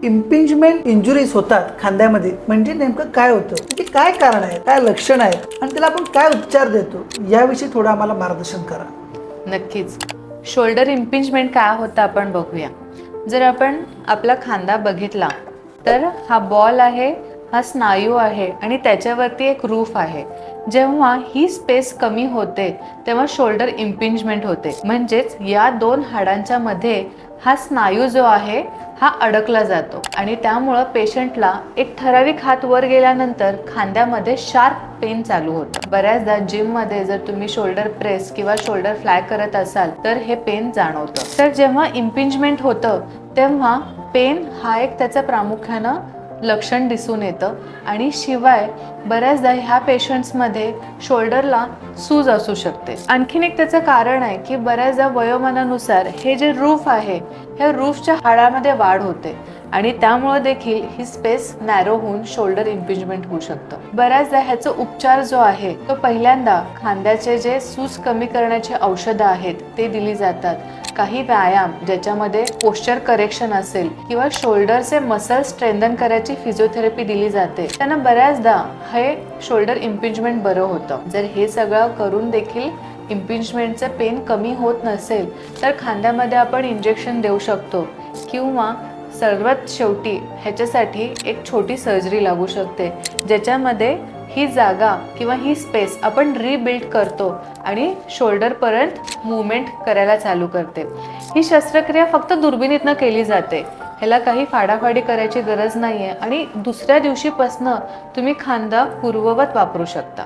Impingement injuries होतात खांद्यामध्ये म्हणजे नेमकं काय होतं, म्हणजे काय कारण आहे, काय लक्षण आहेत आणि त्याला आपण काय उपचार देतो, याविषयी थोडं आम्हाला मार्गदर्शन करा. नक्कीच. शोल्डर इम्पिंजमेंट काय होतं आपण बघूया. जर आपण आपला खांदा बघितला तर हा बॉल आहे, हा स्नायू आहे आणि त्याच्यावरती एक रूफ आहे. जेव्हा ही स्पेस कमी होते तेव्हा शोल्डर इम्पिंजमेंट होते. म्हणजेच या दोन हाडांच्या मध्ये हा स्नायू जो आहे हा अडकला जातो आणि त्यामुळं पेशंटला एक ठराविक हात वर गेल्यानंतर खांद्यामध्ये शार्प पेन चालू होतं. बऱ्याचदा जिममध्ये जर तुम्ही शोल्डर प्रेस किंवा शोल्डर फ्लाय करत असाल तर हे पेन जाणवतं. तर जेव्हा इम्पिंजमेंट होतं तेव्हा पेन हा एक त्याचं प्रामुख्यानं लक्षण दिसून येतं आणि शिवाय बऱ्याचदा ह्या पेशंट्समध्ये शोल्डरला सूज असू शकते. आणखीन एक त्याचं कारण आहे की बऱ्याचदा वयोमानानुसार हे जे रूफ आहे ह्या रूफच्या हाडामध्ये वाढ होते आणि त्यामुळे देखील ही स्पेस नॅरो होऊन शोल्डर इम्पिंजमेंट होऊ शकतं. बऱ्याचदा ह्याचा उपचार जो आहे तो पहिल्यांदा खांद्याचे जे सूज कमी करण्याचे औषधं आहेत ते दिली जातात. काही व्यायाम ज्याच्यामध्ये पोश्चर करेक्शन असेल किंवा शोल्डरचे मसल स्ट्रेंथन करायची फिजिओथेरपी दिली जाते. त्यांना बऱ्याचदा हे शोल्डर इम्पिंजमेंट बरं होतं. जर हे सगळं करून देखील इम्पिंजमेंटचे पेन कमी होत नसेल तर खांद्यामध्ये आपण इंजेक्शन देऊ शकतो किंवा सर्वात शेवटी ह्याच्यासाठी एक छोटी सर्जरी लागू शकते ज्याच्यामध्ये ही जागा किंवा ही स्पेस आपण रिबिल्ड करतो आणि शोल्डरपर्यंत मूवमेंट करायला चालू करते. ही शस्त्रक्रिया फक्त दुर्बिणीतनं केली जाते. ह्याला काही फाडाफाडी करायची गरज नाही आहे आणि दुसऱ्या दिवशीपासनं तुम्ही खांदा पूर्ववत वापरू शकता.